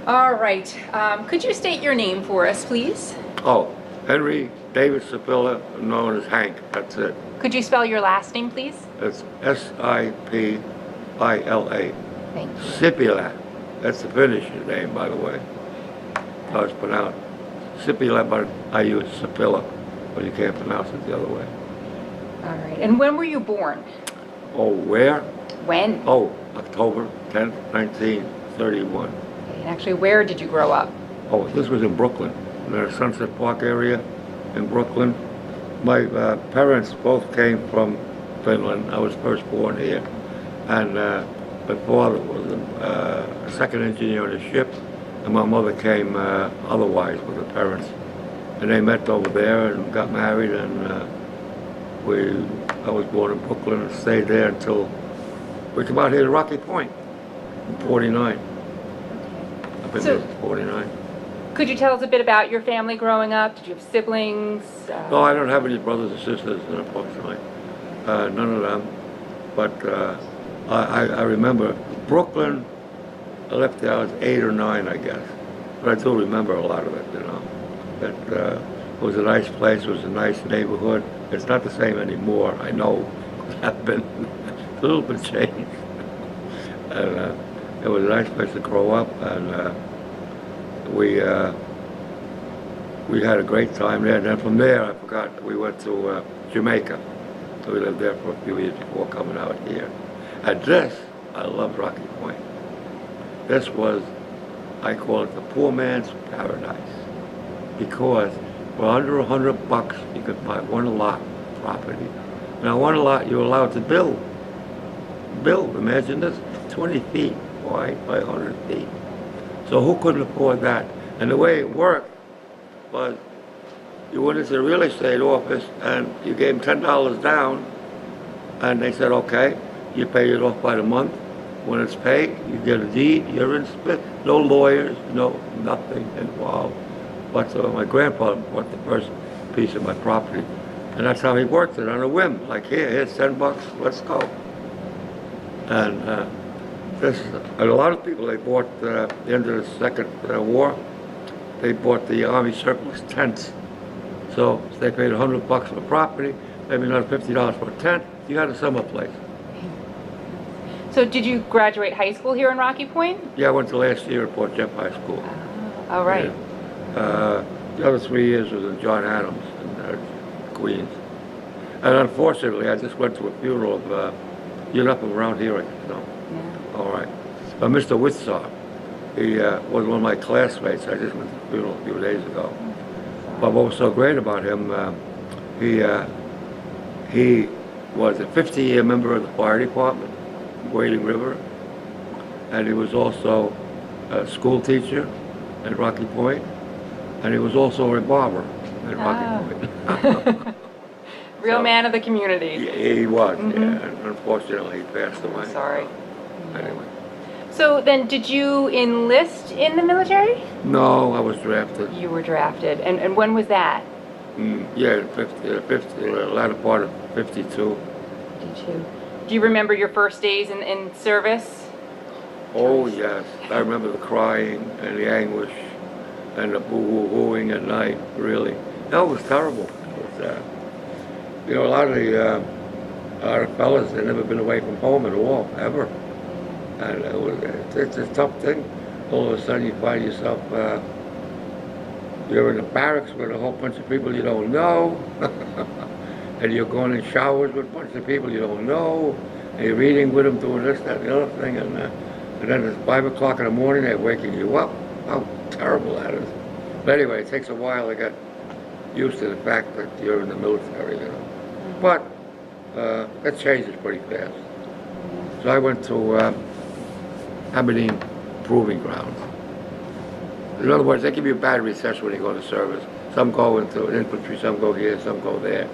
All right. Could you state your name for us, please? Oh, Henry David Sipila, known as Hank. That's it. Could you spell your last name, please? It's Sipila. Thank you. Sipila. That's the Finnish name, by the way. How it's pronounced. Sipila, but I use Sipila, but you can't pronounce it the other way. All right. And when were you born? Oh, where? When? Oh, October 10th, 1931. Okay, and actually, where did you grow up? Oh, this was in Brooklyn, in the Sunset Park area in Brooklyn. My parents both came from Finland. I was first born here. And my father was a second engineer on a ship, and my mother came otherwise with her parents. And they met over there and got married, and I was born in Brooklyn and stayed there until we came out here to Rocky Point in 49. I've been there since 49. Could you tell us a bit about your family growing up? Did you have siblings? No, I don't have any brothers or sisters, unfortunately. None of them. But I remember Brooklyn, I left there, I was 8 or 9, I guess. But I do remember a lot of it, you know. It was a nice place, it was a nice neighborhood. It's not the same anymore, I know. I've been a little bit changed. And it was a nice place to grow up, and we had a great time there. And then from there, I forgot, we went to Jamaica. So we lived there for a few years before coming out here. And this, I loved Rocky Point. This was, I call it the poor man's paradise. Because for under $100, you could buy one lot property. Now one lot you're allowed to build. Imagine this, 20 feet wide by 100 feet. So who couldn't afford that? And the way it worked was you went into the real estate office and you gave them $10 down, and they said, okay, you pay it off by the month. When it's paid, you get a deed, you're in split. No lawyers, nothing involved. But my grandfather bought the first piece of my property. And that's how he worked it, on a whim. Like, here's $10, let's go. And a lot of people, they bought, the end of the Second War, they bought the Army surplus tents. So they paid $100 for property, maybe another $50 for a tent. You had a summer place. So did you graduate high school here in Rocky Point? Yeah, I went to last year at Port Jeff High School. Oh, right. Yeah. The other 3 years was in John Adams in Queens. And unfortunately, I just went to a funeral of, you're not from around here, no? Yeah. All right. Mr. Whitsaw, he was one of my classmates. I just went to the funeral a few days ago. But what was so great about him, he was a 50-year member of the fire department, Wailing River, and he was also a school teacher at Rocky Point, and he was also a barber at Rocky Point. Real man of the community. He was, yeah, and unfortunately he passed away. Sorry. Anyway. So then, did you enlist in the military? No, I was drafted. You were drafted. And when was that? Yeah, the latter part of 52. 52. Do you remember your first days in service? Oh, yes. I remember the crying and the anguish and the boo-hoo-hooing at night, really. That was terrible. It was, a lot of the fellas, they've never been away from home at all, ever. And it's a tough thing. All of a sudden you find yourself, you're in the barracks with a whole bunch of people you don't know. And you're going in showers with a bunch of people you don't know. And you're eating with them, doing this, that, and the other thing. And then it's 5 o'clock in the morning, they're waking you up. How terrible that is. But anyway, it takes a while to get used to the fact that you're in the military, But that changes pretty fast. So I went to Aberdeen Proving Grounds. In other words, they give you a bad recession when you go to service. Some go into infantry, some go here, some go there.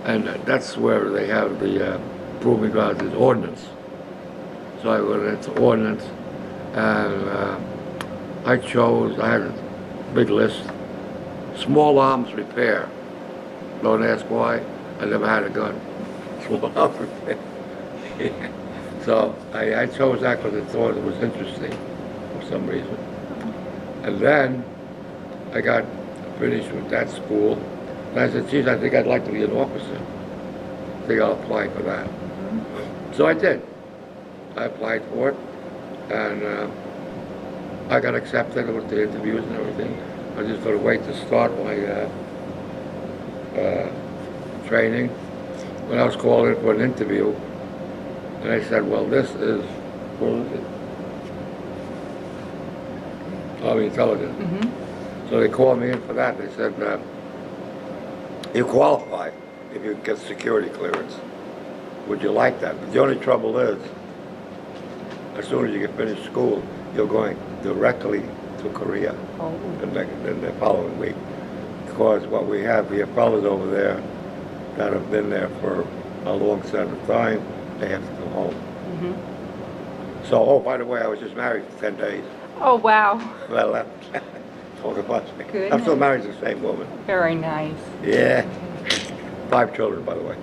And that's where they have the Proving Grounds is ordnance. So I went into ordnance, and I had a big list. Small arms repair. Don't ask why. I never had a gun. Small arms repair. So I chose that because I thought it was interesting for some reason. And then I got finished with that school. And I said, geez, I think I'd like to be an officer. I think I'll apply for that. So I did. I applied for it. And I got accepted with the interviews and everything. I just got to wait to start my training. When I was called in for an interview, and I said, well, this is Army Intelligence. Mm-hmm. So they called me in for that. They said, you qualify if you get security clearance. Would you like that? But the only trouble is, as soon as you get finished school, you're going directly to Korea the following week. Because what we have fellas over there that have been there for a long set of time, they have to go home. Mm-hmm. So, oh, by the way, I was just married for 10 days. Oh, wow. Well, left. Talk about me. Good. I'm still married to the same woman. Very nice. Yeah. 5 children, by the way.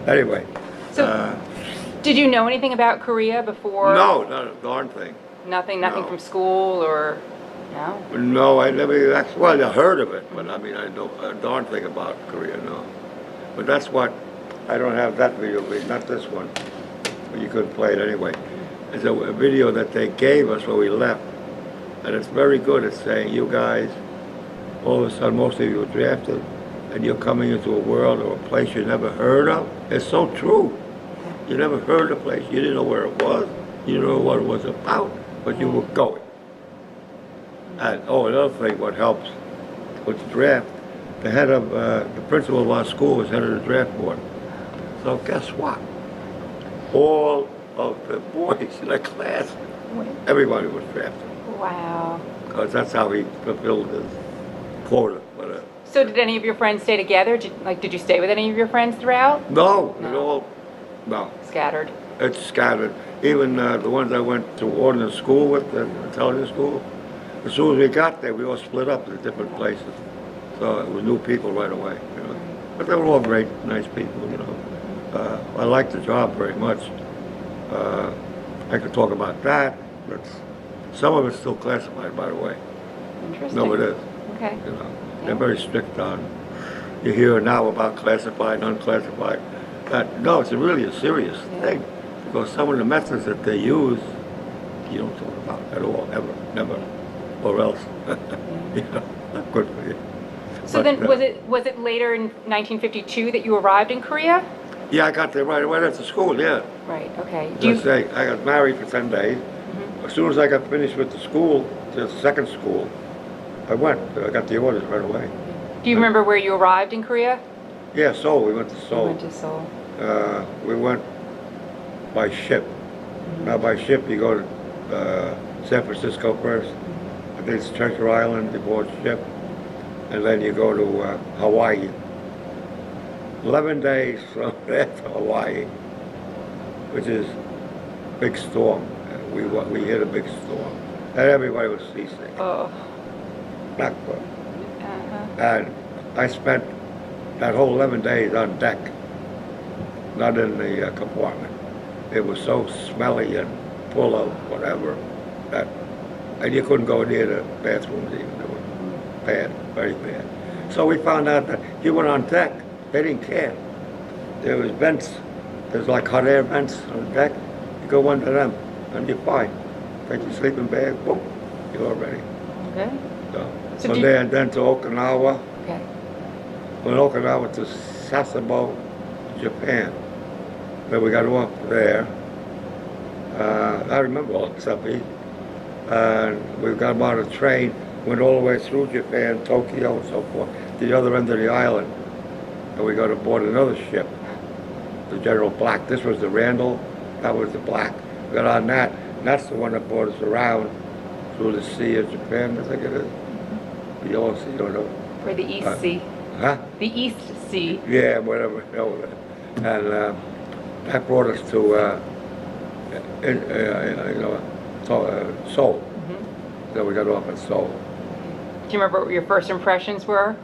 Anyway. So, did you know anything about Korea before? No, not a darn thing. Nothing No. from school or, no? No, I never, well, I heard of it, but I mean, I know a darn thing about Korea, no. But that's what, I don't have that video, not this one, but you couldn't play it anyway. It's a video that they gave us when we left, and it's very good at saying, you guys, all of a sudden, most of you were drafted, and you're coming into a world or a place you never heard of. It's so true. You never heard of a place, you didn't know where it was, you didn't know what it was about, but you were going. And another thing, what helps with the draft, the head of, the principal of our school was head of the draft board. So guess what? All of the boys in the class, everybody was drafted. Wow. Because that's how he fulfilled his quota. But, So did any of your friends stay together? Did you stay with any of your friends throughout? no, No. no. Scattered. It's scattered. Even the ones I went to ordnance school with, the intelligence school, as soon as we got there, we all split up to different places. So we knew people right away, you know. But they were all great, nice people, you know. I liked the job very much. I could talk about that, but some of it's still classified, by the way. Interesting. No, it is. Okay. You know, Yeah. they're very strict on. You hear now about classified, unclassified. No, it's really a serious thing, because some of the methods that they use, you don't talk about at all, ever, never, or else, you know, not good for you. So But, then, was it later in 1952 that you arrived in Korea? Yeah, I got there right away after school. Yeah. Right. Okay. Just say I got married for 10 days. Mhm. As soon as I got finished with the school, the second school, I went. I got the orders right away. Do you remember where you arrived in Korea? Yeah, Seoul. We went to You Seoul. went to Seoul. We went by ship. Now by ship you go to San Francisco first. I think it's Treasure Island. You board ship, and then you go to Hawaii. 11 days from there to Hawaii, which is big storm. We hit a big storm, and everybody was seasick. Oh. Not good. Uh-huh. And I spent that whole 11 days on deck, not in the compartment. It was so smelly and full of whatever and you couldn't go near the bathrooms even. It was bad, very bad. So we found out that you went on deck, they didn't care. There was vents, there's like hot air vents on the deck. You go under them and you're fine. Take your sleeping bag, boom, you're all ready. Okay. So So from there and then to Okinawa. Okay. From Okinawa to Sasebo, Japan. Then we got off there. I remember all the stuff. And we got on a train, went all the way through Japan, Tokyo, and so forth, to the other end of the island. And we got aboard another ship, the General Black. This was the Randall, that was the Black. We got on that, and that's the one that brought us around through the Sea of Japan, I think it is. The Yellow Sea, you know. For the East Sea. Huh? The East Sea. Yeah, whatever. And that brought us to, Seoul. Mm-hmm. Then we got off at Seoul. Do you remember what your first impressions were?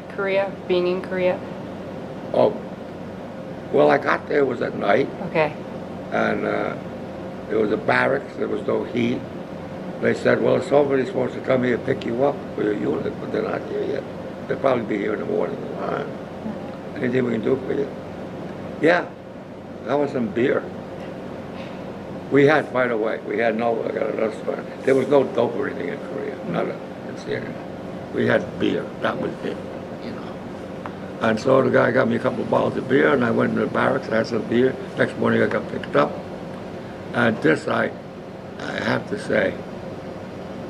Korea, being in Korea? Oh, well, I got there, it was at night, Okay. and there was a barracks, there was no heat, They said, well, somebody's supposed to come here and pick you up for your unit, but they're not here yet. They'll probably be here in the morning. Anything we can do for you? Yeah, that was some beer. We had, by the way, we had no, I got another story. There was no dope or anything in Korea, not in Syria. We had beer, that was it, you know. And so the guy got me a couple of bottles of beer, and I went to the barracks, I had some beer. Next morning I got picked up. And this, I have to say,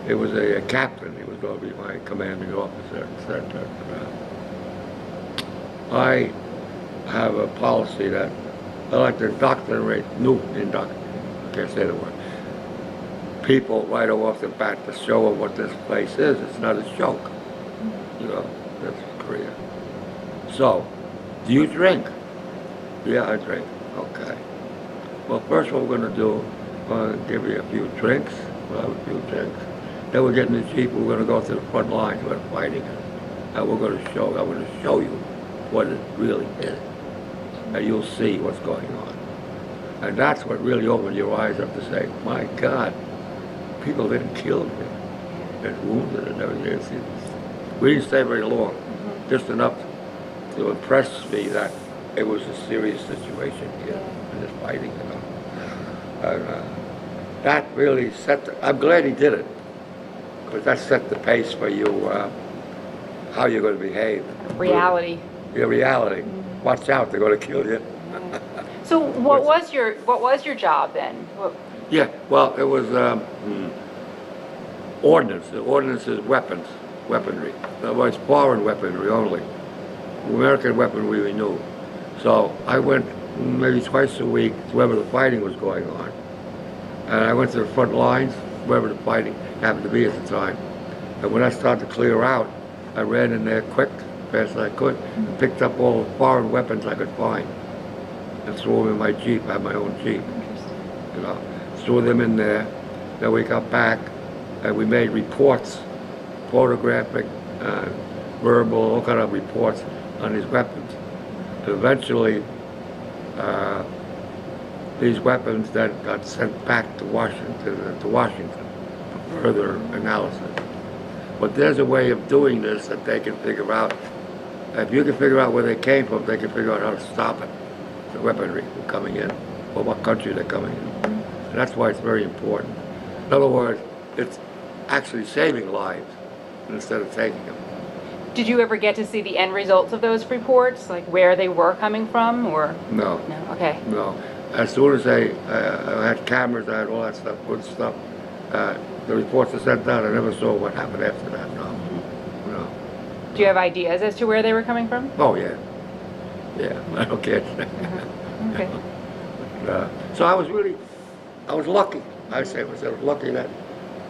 it was a captain, he was going to be my commanding officer, and said that I have a policy that I like to indoctrinate, I can't say the word, people right off the bat to show them what this place is. It's not a joke, you know, that's Korea. So, do you drink? Yeah, I drink. Okay. Well, first what we're going to do, I'm going to give you a few drinks. We'll have a few drinks. Then we're getting the jeep, we're going to go to the front lines where they're fighting. And I'm going to show you what it really is. And you'll see what's going on. And that's what really opened your eyes up to say, my God, people didn't kill me. They're wounded and everything. We didn't stay very long, just enough to impress me that it was a serious situation here in this fighting, you know. And that really I'm glad he did it, because that set the pace for you, how you're going to behave. Reality. Your reality. Watch out, they're going to kill you. So what was your job then? Yeah, well, it was ordnance. The ordnance is weaponry. In other words, foreign weaponry only. American weaponry we knew. So I went maybe twice a week to wherever the fighting was going on. And I went to the front lines, wherever the fighting happened to be at the time. And when I started to clear out, I ran in there quick, fast as I could, and picked up all the foreign weapons I could find and threw them in my Jeep. I had my own Jeep. You know, threw them in there. Then we got back and we made reports, photographic, verbal, all kind of reports on these weapons. And eventually, these weapons then got sent back to Washington for further analysis. But there's a way of doing this that they can figure out. If you can figure out where they came from, they can figure out how to stop it, the weaponry from coming in, or what country they're coming in. And that's why it's very important. In other words, it's actually saving lives instead of taking them. Did you ever get to see the end results of those reports, like where they were coming from, or? No. No. Okay. No. As soon as I had cameras, I had all that stuff, good stuff. The reports are sent out. I never saw what happened after that. No. No. Do you have ideas as to where they were coming from? Oh yeah. Yeah. I don't care. Okay. So I was lucky. I say I was lucky that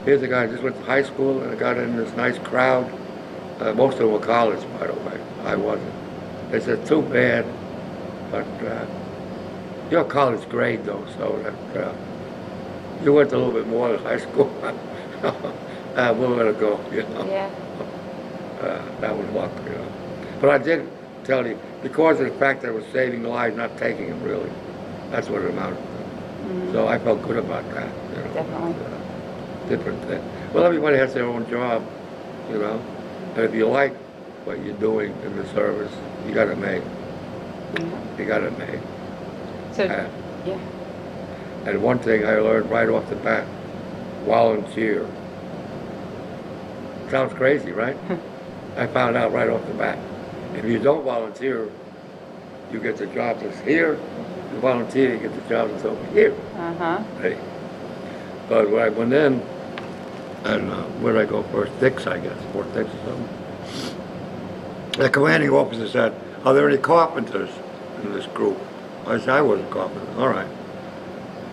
here's a guy who just went to high school and got in this nice crowd. Most of them were college, by the way. I wasn't. They said, too bad, but your college grade, though, so that you went a little bit more than high school. We'll let it go, you know. Yeah. That was luck, you know. But I did tell you, because of the fact that I was saving lives, not taking them, really. That's what it amounted to. So I felt good about that, you know. Definitely. Different thing. Well, everybody has their own job, you know. And if you like what you're doing in the service, you got it made. You got it made. So, yeah. And one thing I learned right off the bat, volunteer. Sounds crazy, right? I found out right off the bat. If you don't volunteer, you get the job that's here. You volunteer, you get the job that's over here. Hey. But when I went in, and where did I go first? Dix, I guess, Fort Dix or something. The commanding officer said, are there any carpenters in this group? I said, I was a carpenter. All right.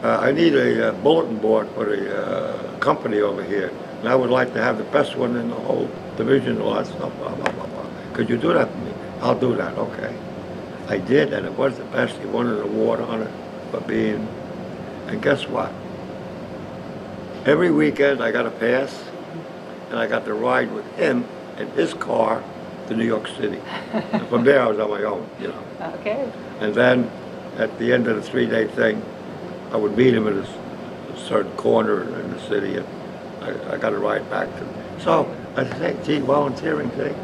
I need a bulletin board for the company over here, and I would like to have the best one in the whole division, all that stuff, blah, blah, blah, blah. Could you do that for me? I'll do that, okay. I did, and it was the best. He won an award on it for being, and guess what? Every weekend I got a pass, and I got to ride with him in his car to New York City. And from there I was on my own, you know. Okay. And then at the end of the 3-day thing, I would meet him at a certain corner in the city, and I got to ride back to. So I say, gee, volunteering thing,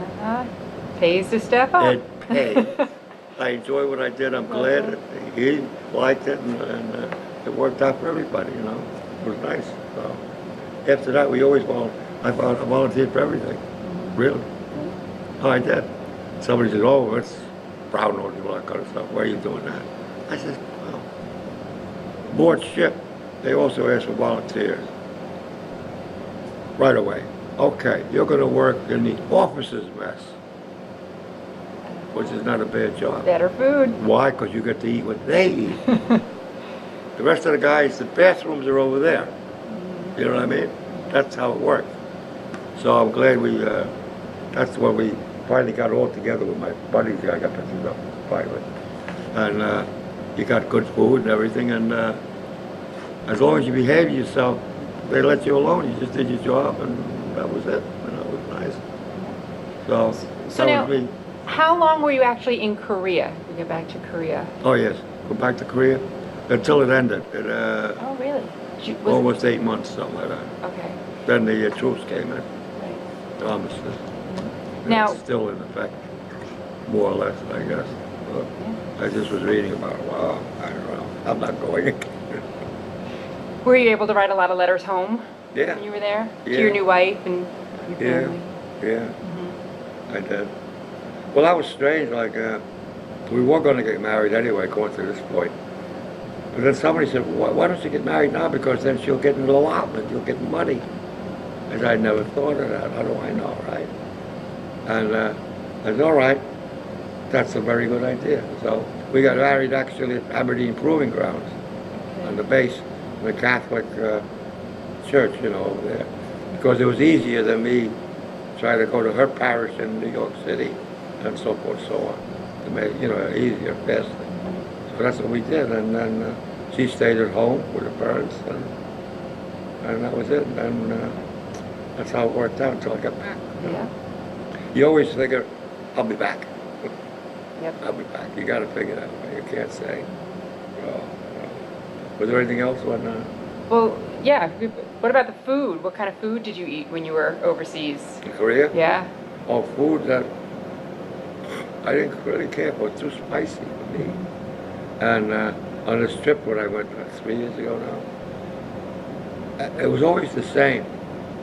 Pays to step up. it pays. I enjoy what I did. I'm glad that he liked it, and it worked out for everybody. You know, it was nice. So after that, we always I volunteered for everything. Really? Oh, I did. Somebody said, "Oh, it's brown note and all that kind of stuff. Why are you doing that?" I said, "Well, board ship. They also ask for volunteers right away. Okay, you're going to work in the officers' mess, which is not a bad job. Better food. Why? Because you get to eat what they eat. The rest of the guys, the bathrooms are over there. You know what I mean? That's how it works. So I'm glad that's when we finally got all together with my buddies. I got pictures up finally. And you got good food and everything. And as long as you behave yourself, they let you alone. You just did your job, and that was it. And that was nice. So that now, was me. how long were you actually in Korea? We get back to Korea. Oh, yes. Go back to Korea until it ended. Oh, really? Almost 8 months, something like that. Okay. Then the troops came in, Right. the armistice. Now- It's still in effect, more or less, I guess. I just was reading about it. Wow, I don't know. I'm not going. Were you able to write a lot of letters home Yeah, when you were there? Yeah. To your new wife and your yeah, family? yeah. I did. Well, that was strange. Like, we were going to get married anyway, going to this point. But then somebody said, why don't you get married now? Because then she'll get an allotment. You'll get money. And I never thought of that. How do I know, right? And I said, all right. That's a very good idea. So we got married actually at Aberdeen Proving Grounds on the base of the Catholic church, you know, over there. Because it was easier than me trying to go to her parish in New York City and so forth and so on. It made it, you know, easier, faster. So that's what we did. And then she stayed at home with her parents, and that was it. And that's how it worked out until I got back. Yeah. You always figure, I'll be back. Yep. I'll be back. You got to figure that way. You can't say. Was there anything else on? Well, yeah. What about the food? What kind of food did you eat when you were overseas? In Korea? Yeah. Oh, food that I didn't really care for. Too spicy for me. And on this trip when I went 3 years ago now, it was always the same.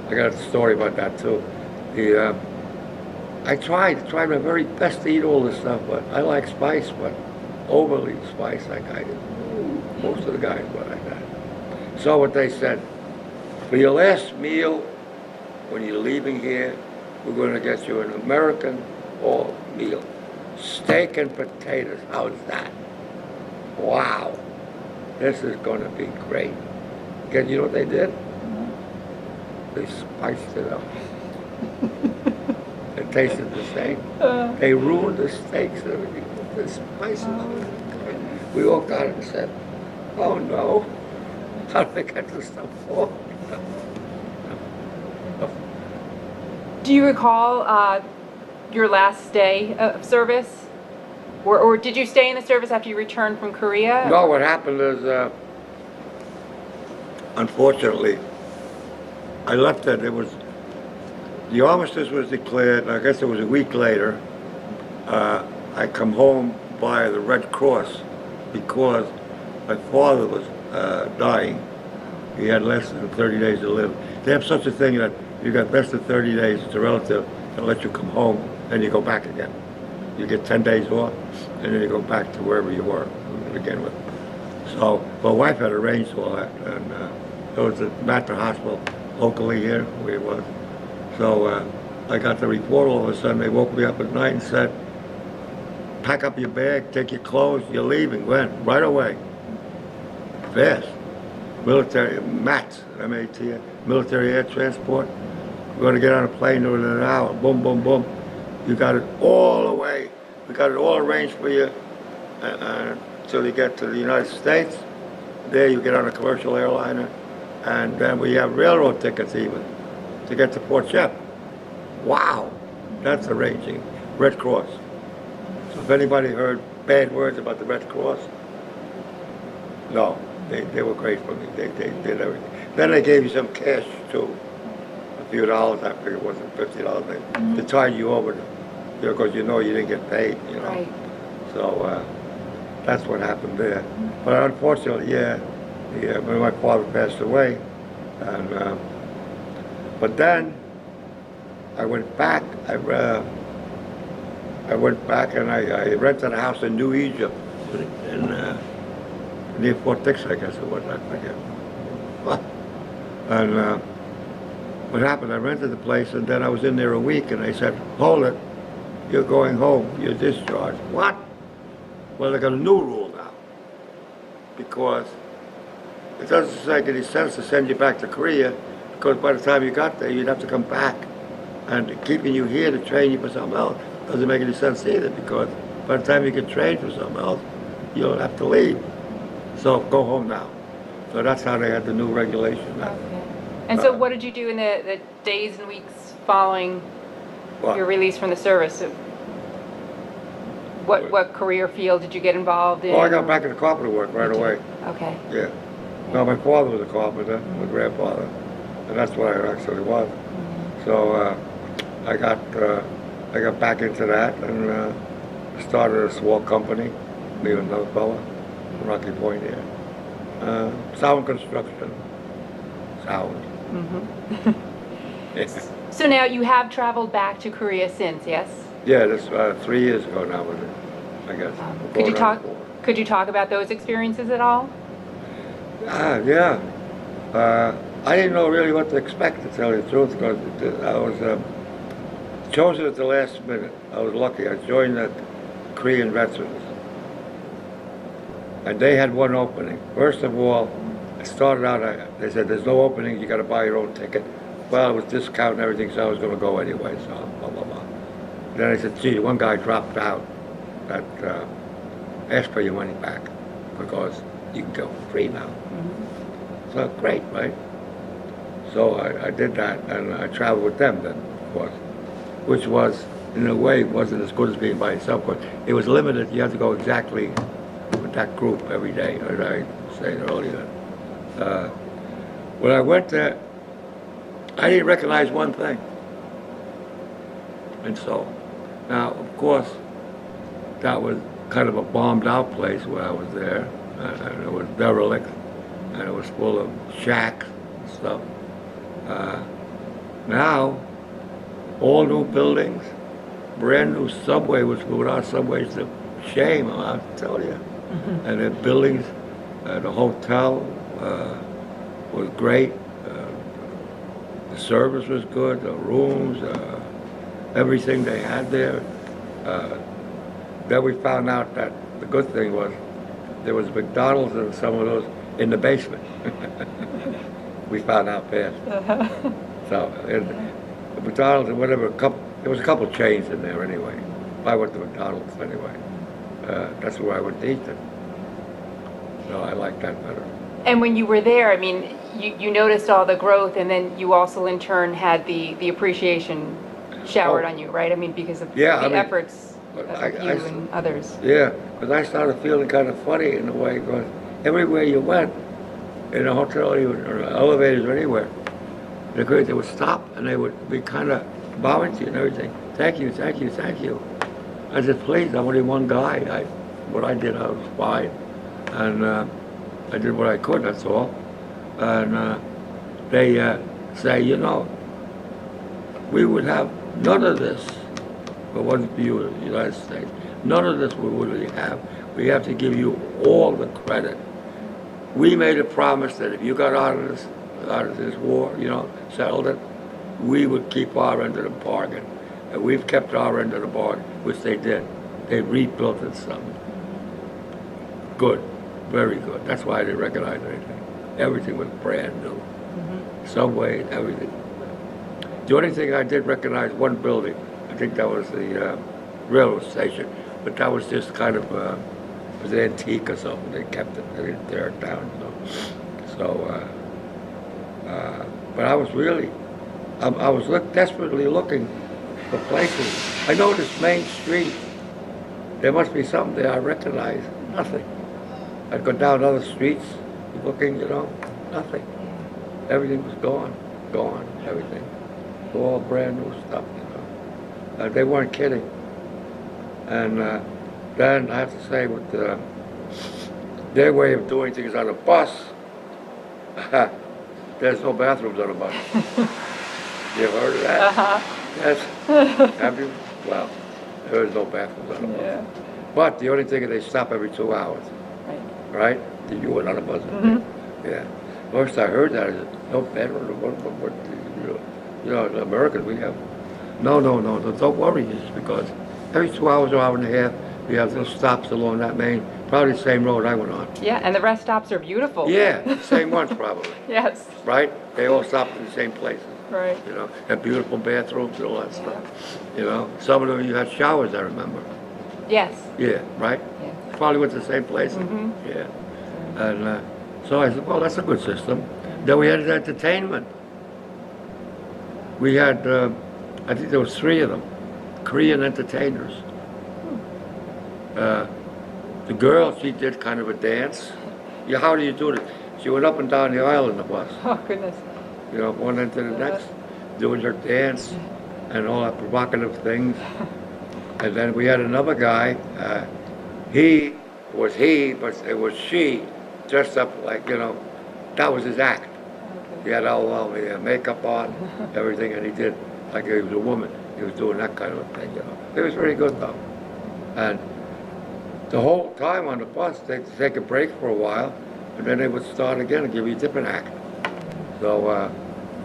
I got a story about that too. I tried my very best to eat all this stuff, but I like spice, but overly spice like I did. Most of the guys were like that. So what they said, for your last meal, when you're leaving here, we're going to get you an American all meal. Steak and potatoes, how's that? Wow, this is going to be great. Because you know what they did? They spiced it up. It tasted the same. They ruined the steaks and everything with the spices. We all got it and said, oh no, how did I get this stuff off? Do you recall your last day of service? Or did you stay in the service after you returned from Korea? No, what happened is, unfortunately, I left it. The armistice was declared, I guess it was a week later. I come home via the Red Cross because my father was dying. He had less than 30 days to live. They have such a thing that you got less than 30 days, it's a relative, they'll let you come home, and you go back again. You get 10 days off, and then you go back to wherever you were to begin with. So my wife had arranged all that, and it was at Mater Hospital locally here, where it was. So I got the report all of a sudden. They woke me up at night and said, pack up your bag, take your clothes, you're leaving. When? Right away. Fast. Military, MATS, M-A-T, military air transport. We're going to get on a plane within an hour. Boom, boom, boom. You got it all the way. We got it all arranged for you until you get to the United States. There you get on a commercial airliner. And then we have railroad tickets even to get to Port Shep. Wow, that's arranging. Red Cross. So if anybody heard bad words about the Red Cross, no, they were great for me. They did everything. Then they gave you some cash too. few dollars. I figure it wasn't $50 to tide you over, because you know you didn't get paid. Right. So that's what happened there. But unfortunately, when my father passed away, and but then I went back. I went back and I rented a house in New Egypt, near Fort Dix, I guess it was. I forget. And what happened? I rented the place, and then I was in there a week, and they said, "Hold it, you're going home. You're discharged." What? Well, they got a new rule now, because it doesn't make any sense to send you back to Korea, because by the time you got there, you'd have to come back, and keeping you here to train you for something else doesn't make any sense either, because by the time you get trained for something else, you'll have to leave. So go home now. So that's how they had the new regulation now. Okay. And so what did you do in the days and weeks following your release from the service? What career field did you get involved in? Well, I got back into carpenter work right away. Okay. Yeah. No, my father was a carpenter, my grandfather, and that's what I actually was. So I got back into that and started a small company, me and another fella, from Rocky Point here. Sound construction. Sound. Yeah. So now you have traveled back to Korea since, yes? Yeah, that's 3 years ago now, was it? I guess. Could you talk about those experiences at all? Yeah. I didn't know really what to expect, to tell you the truth, because I was chosen at the last minute. I was lucky. I joined the Korean veterans, and they had one opening. First of all, I started out, they said, "There's no opening, you got to buy your own ticket." Well, it was discount and everything, so I was going to go anyway, so blah, blah, blah. Then I said, "Gee, one guy dropped out that asked for your money back, because you can go free now." So great, right? So I did that, and I traveled with them then, of course, which was, in a way, wasn't as good as being by yourself, but it was limited. You had to go exactly with that group every day, as I said earlier. When I went there, I didn't recognize one thing. And so, now, of course, that was kind of a bombed out place where I was there, and it was derelict, and it was full of shacks and stuff. Now, all new buildings, brand new subway, which with our subway's a shame, I have to tell you. And the buildings, the hotel was great. The service was good, the rooms, everything they had there. Then we found out that the good thing was there was McDonald's and some of those in the basement. We found out fast. So the McDonald's and whatever, there was a couple chains in there anyway. I went to McDonald's anyway. That's where I went to eat it. So I like that better. And when you were there, I mean, you noticed all the growth, and then you also in turn had the appreciation showered on you, right? I mean, because of the efforts of you and others. Yeah, because I started feeling kind of funny in a way, because everywhere you went, in a hotel or elevators or anywhere, they would stop and they would be kind of bowing to you and everything. "Thank you, thank you, thank you." I said, "Please, I'm only one guy. What I did, I was fine. And I did what I could, that's all." And they say, "We would have none of this if it wasn't for you in the United States. None of this we would have. We have to give you all the credit. We made a promise that if you got out of this war, settled it, we would keep our end of the bargain. And we've kept our end of the bargain," which they did. They rebuilt it some. Good, very good. That's why I didn't recognize anything. Everything was brand new. Subway, everything. The only thing I did recognize, one building, I think that was the railroad station, but that was just kind of, it was antique or something. They kept it, they didn't tear it down. But I was really, I was desperately looking for places. I noticed Main Street. There must be something there I recognize. Nothing. I'd go down other streets looking, nothing. Everything was gone, everything. all brand new stuff, you know. They weren't kidding. And then I have to say, with their way of doing things on a bus, there's no bathrooms on a bus. You ever heard of that? Yes. Have you? Well, there is no bathrooms on a bus. Yeah. But the only thing is they stop every 2 hours. Right? You were on a bus. Yeah. First I heard that, I said, no bedroom. What, you know, the Americans, we have. No, don't worry. It's because every 2 hours or hour and a half, we have little stops along that main, probably the same road I went on. Yeah, and the rest stops are beautiful. Yeah, the same ones probably. Yes. Right? They all stop in the same places. Right. You know, have beautiful bathrooms and all that stuff. You know, some of them you had showers, I remember. Yes. Yeah, right? Yeah. Probably went to the same places. Yeah. And so I said, well, that's a good system. Then we had entertainment. We had, I think there was 3 of them, Korean entertainers. The girl, she did kind of a dance. Yeah, how do you do it? She went up and down the aisle in the bus. Oh, goodness. You know, one end to the next, doing her dance and all that provocative things. And then we had another guy, he, but it was she, dressed up like, you know, that was his act. He had all the makeup on, everything, and he did like he was a woman. He was doing that kind of a thing, you know. It was very good though. And the whole time on the bus, they'd take a break for a while, and then they would start again and give you a different act. So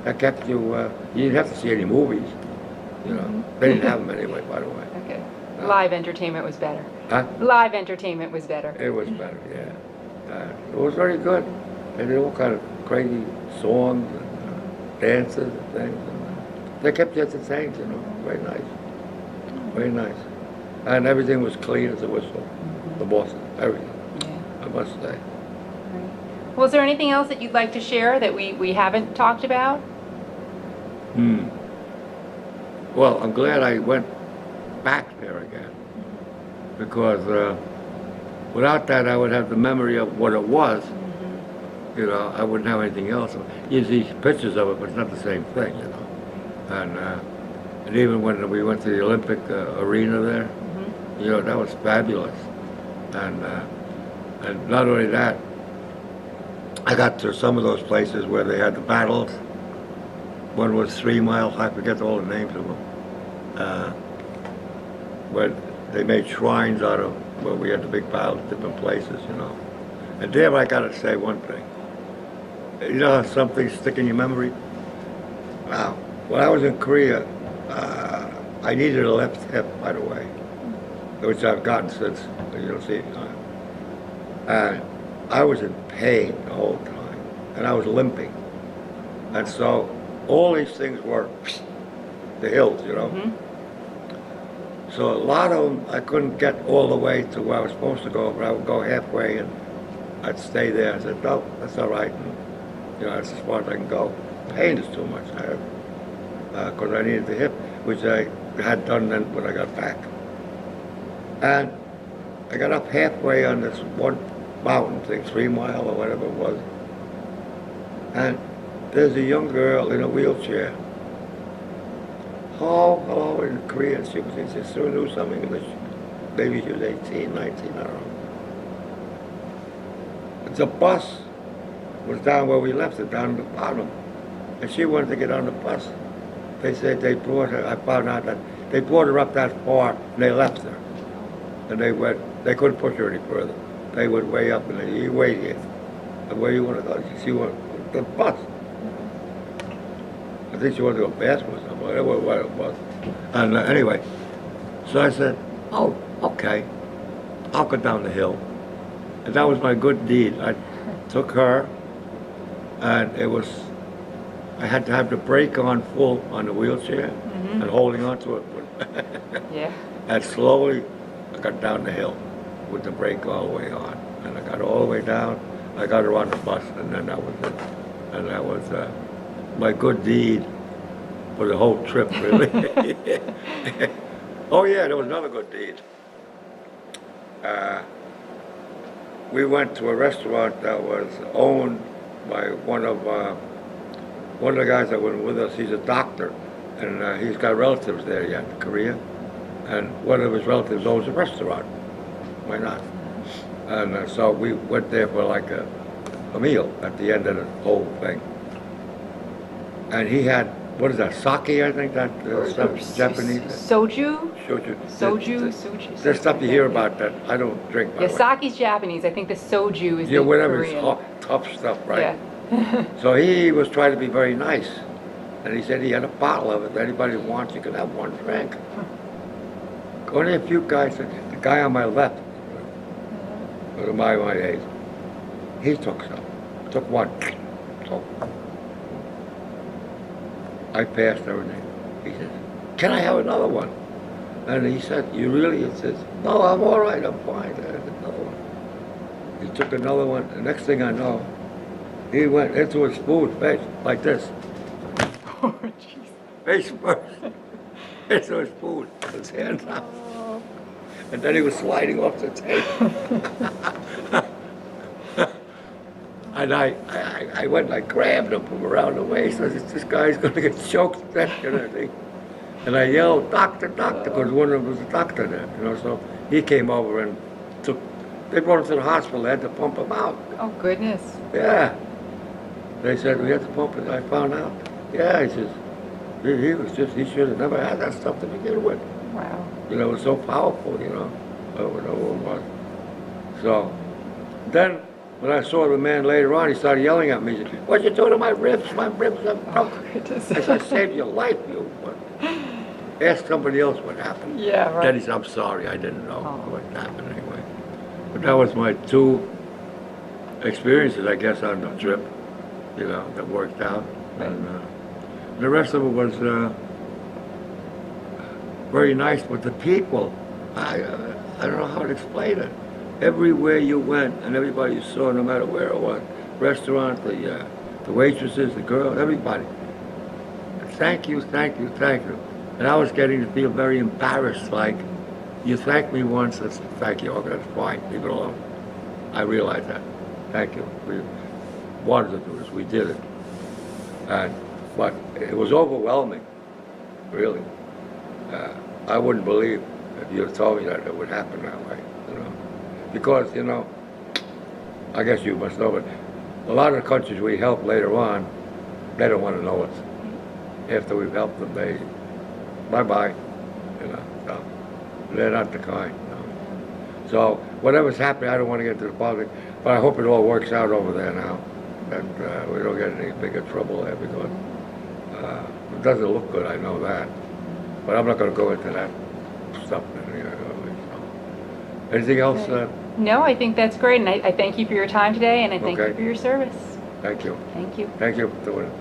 that kept you, you didn't have to see any movies, you know. They didn't have them anyway, by the way. Okay. Live entertainment was better. Huh? Live entertainment was better. It was better, yeah. It was very good. They did all kind of crazy songs and dances and things. And, they kept you entertained, you know. Very nice. Very nice. And everything was clean as a whistle. The bosses, everything. Yeah. I must say. Well, is there anything else that you'd like to share that we haven't talked about? Well, I'm glad I went back there again, because without that I would have the memory of what it was. You know, I wouldn't have anything else. You see pictures of it, but it's not the same thing, you know. And even when we went to the Olympic arena there, you know, that was fabulous. And not only that, I got to some of those places where they had the battles. One was 3 Mile, I forget all the names of them. Where they made shrines out of where we had the big battles, different places, you know. And there I gotta say one thing. You know how some things stick in your memory? Wow. When I was in Korea, I needed a left hip, by the way, which I've gotten since, you don't see it. And I was in pain the whole time, and I was limping. And so all these things were the hills, you know. So a lot of them, I couldn't get all the way to where I was supposed to go, but I would go halfway and I'd stay there. I said, no, that's all right. And, you know, that's as far as I can go. Pain is too much, because I needed the hip, which I had done then when I got back. And I got up halfway on this one mountain thing, 3 Mile or whatever it was. And there's a young girl in a wheelchair. Oh, hello, in Korean. She still knew some English. Maybe she was 18, 19, I don't know. The bus was down where we left it, down at the bottom. And she wanted to get on the bus. They said they brought her, I found out that they brought her up that far and they left her. And they couldn't push her any further. They went way up and they, you wait here. And where you want to go? She went, the bus. I think she wanted to go to the bathroom or something, whatever what it was. And anyway, so I said, oh, okay, I'll go down the hill. And that was my good deed. I took her, and I had to have the brake on full on the wheelchair and holding onto it. Yeah. And slowly, I got down the hill with the brake all the way on. And I got all the way down, I got her on the bus, and then that was it. And that was my good deed for the whole trip, really. Oh yeah, there was another good deed. We went to a restaurant that was owned by one of the guys that went with us. He's a doctor, and he's got relatives there yet in Korea, and one of his relatives owns a restaurant. Why not? And so we went there for like a meal at the end of the whole thing. And he had, what is that, sake, I think, that stuff, Japanese? Soju? Soju. Soju. There's stuff you hear about that I don't drink, by the way. Sake's Japanese. I think the soju is Yeah, the whatever, Korean. it's tough stuff, right? Yeah. So he was trying to be very nice. And he said he had a bottle of it. Anybody who wants, you can have one drink. Only a few guys, the guy on my left, was my age, he took some. Took one. So I passed everything. He said, can I have another one? And he said, you really? He says, no, I'm all right, I'm fine. I had another one. He took another one. The next thing I know, he went into his spoon face like this. Oh, jeez. Face first. Into his spoon. His hands out. And then he was sliding off the table. And I went and I grabbed him from around the waist. I said, this guy's going to get choked, that kind of thing. And I yelled, doctor, doctor, because one of them was a doctor there, you know. So he came over and they brought him to the hospital. They had to pump him out. Oh, goodness. Yeah. They said, we had to pump it. I found out. Yeah, he says, he should have never had that stuff to begin with. Wow. You know, it was so powerful, you know. I don't know what it was. So then, when I saw the man later on, he started yelling at me. He said, what you doing to my ribs? My ribs are broken. I said, I saved your life, you. But ask somebody else what happened. Yeah, right. Then he said, I'm sorry, I didn't know what happened anyway. But that was my two experiences, I guess, on the trip, you know, that worked out. Right. And the rest of it was very nice, but the people, I don't know how to explain it. Everywhere you went and everybody you saw, no matter where it was, restaurant, the waitresses, the girls, everybody. Thank you, thank you, thank you. And I was getting to feel very embarrassed, like, you thanked me once, that's thank you, okay, that's fine, leave it alone. I realized that. Thank you. We wanted to do this, we did it. But it was overwhelming, really. I wouldn't believe if you had told me that it would happen that way, you know. Because, you know, I guess you must know, but a lot of the countries we help later on, they don't want to know us. After we've helped them, they, bye-bye, you know. So they're not the kind, you know. So whatever's happening, I don't want to get into the politics, but I hope it all works out over there now. That we don't get any bigger trouble there, because it doesn't look good, I know that. But I'm not going to go into that stuff. Anything else? No, I think that's great, and I thank you for your time today, and I thank Okay. you for your service. Thank you. Thank you. Thank you for doing it.